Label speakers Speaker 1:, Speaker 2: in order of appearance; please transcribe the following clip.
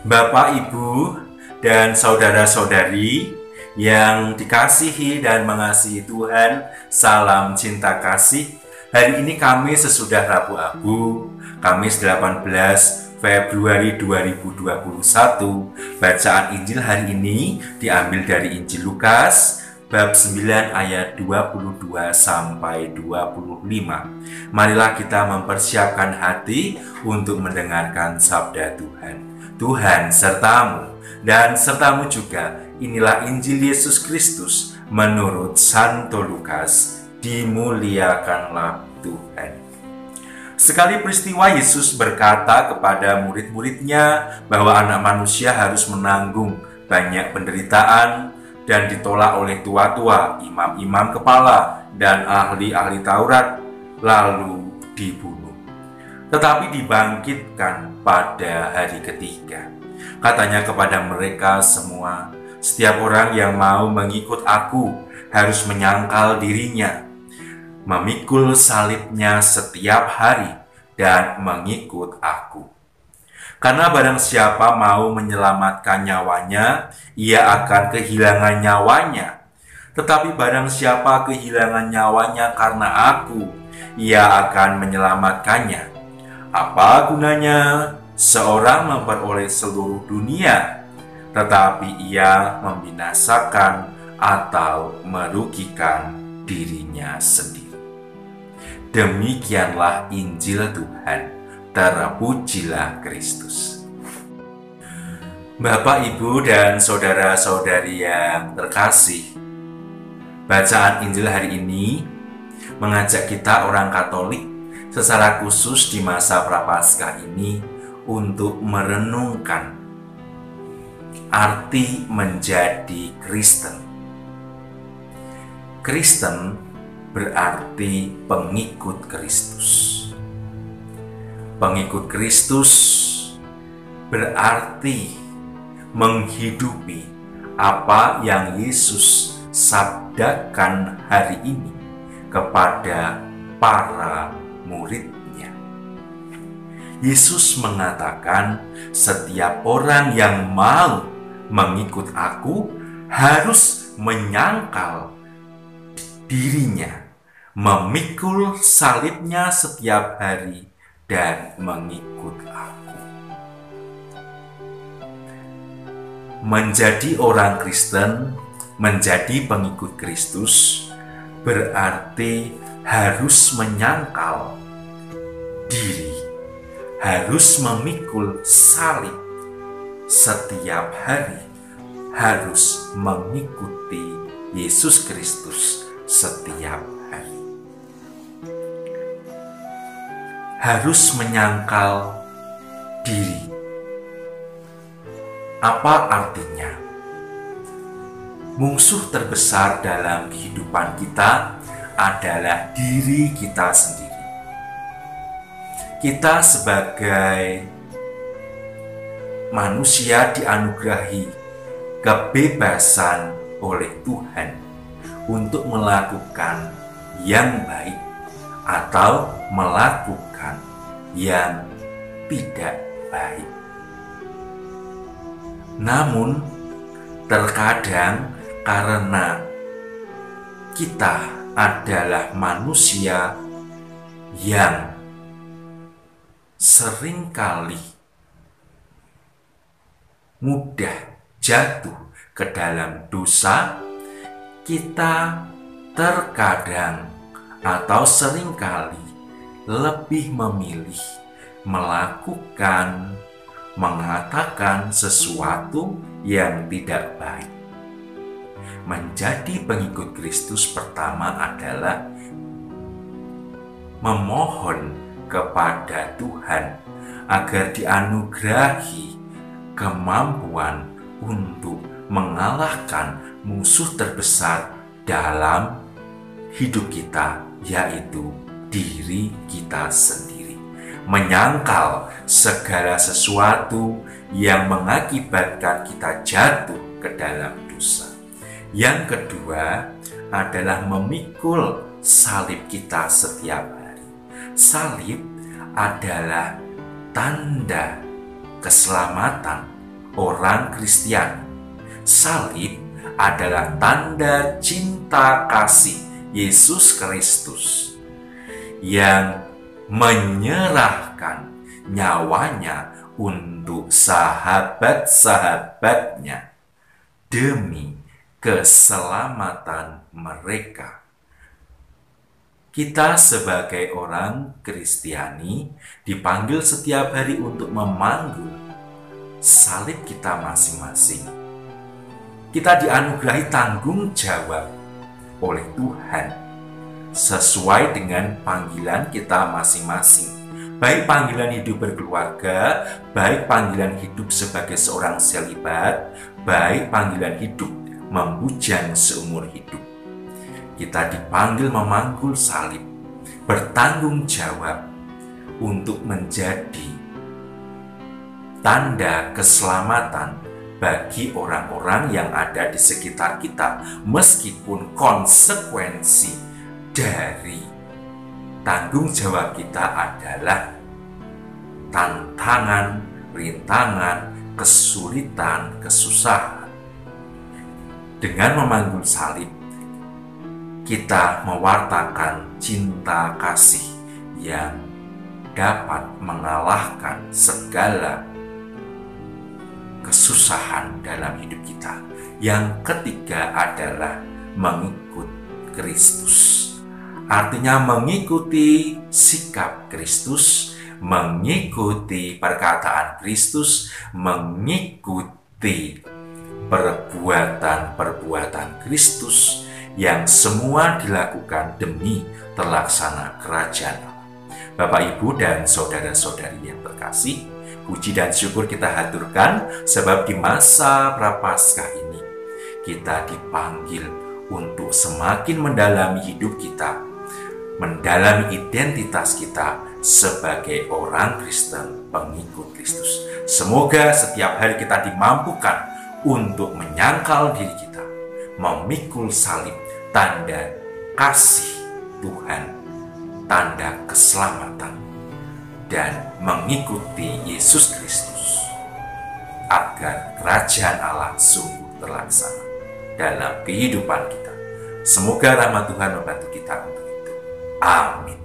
Speaker 1: Bapak, Ibu, dan saudara-saudari yang dikasihi dan mengasihi Tuhan, salam cinta kasih. Hari ini Kamis sesudah Rabu Abu, Kamis 18 Februari 2021. Bacaan Injil hari ini diambil dari Injil Lukas bab 9 ayat 22 sampai 25. Marilah kita mempersiapkan hati untuk mendengarkan sabda Tuhan. Tuhan sertamu dan sertamu juga. Inilah Injil Yesus Kristus menurut Santo Lukas. Dimuliakanlah Tuhan. Sekali peristiwa Yesus berkata kepada murid-muridnya bahwa anak manusia harus menanggung banyak penderitaan dan ditolak oleh tua-tua, imam-imam kepala, dan ahli-ahli Taurat, lalu dibunuh. Tetapi dibangkitkan pada hari ketiga. Katanya kepada mereka semua, setiap orang yang mau mengikut aku harus menyangkal dirinya, memikul salibnya setiap hari, dan mengikut aku. Karena barang siapa mau menyelamatkan nyawanya, ia akan kehilangan nyawanya. Tetapi barang siapa kehilangan nyawanya karena aku, ia akan menyelamatkannya. Apa gunanya seorang memperoleh seluruh dunia, tetapi ia membinasakan atau merugikan dirinya sendiri? Demikianlah Injil Tuhan. Terpujilah Kristus. Bapak, Ibu, dan saudara-saudari yang terkasih, bacaan Injil hari ini mengajak kita orang Katolik secara khusus di masa Prapaskah ini untuk merenungkan arti menjadi Kristen. Kristen berarti pengikut Kristus. Pengikut Kristus berarti menghidupi apa yang Yesus sabdakan hari ini kepada para muridnya. Yesus mengatakan, setiap orang yang mau mengikut aku harus menyangkal dirinya, memikul salibnya setiap hari, dan mengikut aku. Menjadi orang Kristen, menjadi pengikut Kristus, berarti harus menyangkal diri, harus memikul salib setiap hari, harus mengikuti Yesus Kristus setiap hari. Harus menyangkal diri. Apa artinya? Musuh terbesar dalam kehidupan kita adalah diri kita sendiri. Kita sebagai manusia dianugerahi kebebasan oleh Tuhan untuk melakukan yang baik atau melakukan yang tidak baik. Namun, terkadang karena kita adalah manusia yang seringkali mudah jatuh ke dalam dosa, kita terkadang atau seringkali lebih memilih melakukan, mengatakan sesuatu yang tidak baik. Menjadi pengikut Kristus pertama adalah memohon kepada Tuhan agar dianugerahi kemampuan untuk mengalahkan musuh terbesar dalam hidup kita, yaitu diri kita sendiri. Menyangkal segala sesuatu yang mengakibatkan kita jatuh ke dalam dosa. Yang kedua adalah memikul salib kita setiap hari. Salib adalah tanda keselamatan orang Kristiani. Salib adalah tanda cinta kasih Yesus Kristus yang menyerahkan nyawanya untuk sahabat-sahabatnya demi keselamatan mereka. Kita sebagai orang Kristiani dipanggil setiap hari untuk memanggul salib kita masing-masing. Kita dianugerahi tanggung jawab oleh Tuhan sesuai dengan panggilan kita masing-masing. Baik panggilan hidup berkeluarga, baik panggilan hidup sebagai seorang selibat, baik panggilan hidup membujang seumur hidup. Kita dipanggil memanggul salib, bertanggung jawab untuk menjadi tanda keselamatan bagi orang-orang yang ada di sekitar kita, meskipun konsekuensi dari tanggung jawab kita adalah tantangan, rintangan, kesulitan, kesusahan. Dengan memanggul salib, kita mewartakan cinta kasih yang dapat mengalahkan segala kesusahan dalam hidup kita. Yang ketiga adalah mengikut Kristus. Artinya mengikuti sikap Kristus, mengikuti perkataan Kristus, mengikuti perbuatan-perbuatan Kristus yang semua dilakukan demi terlaksana kerajaan Allah. Bapak, Ibu, dan saudara-saudari yang terkasih, puji dan syukur kita haturkan sebab di masa Prapaskah ini kita dipanggil untuk semakin mendalami hidup kita, mendalami identitas kita sebagai orang Kristen pengikut Kristus. Semoga setiap hari kita dimampukan untuk menyangkal diri kita, memikul salib, tanda kasih Tuhan, tanda keselamatan, dan mengikuti Yesus Kristus agar kerajaan Allah sungguh terlaksana dalam kehidupan kita. Semoga rahmat Tuhan membantu kita untuk itu. Amin.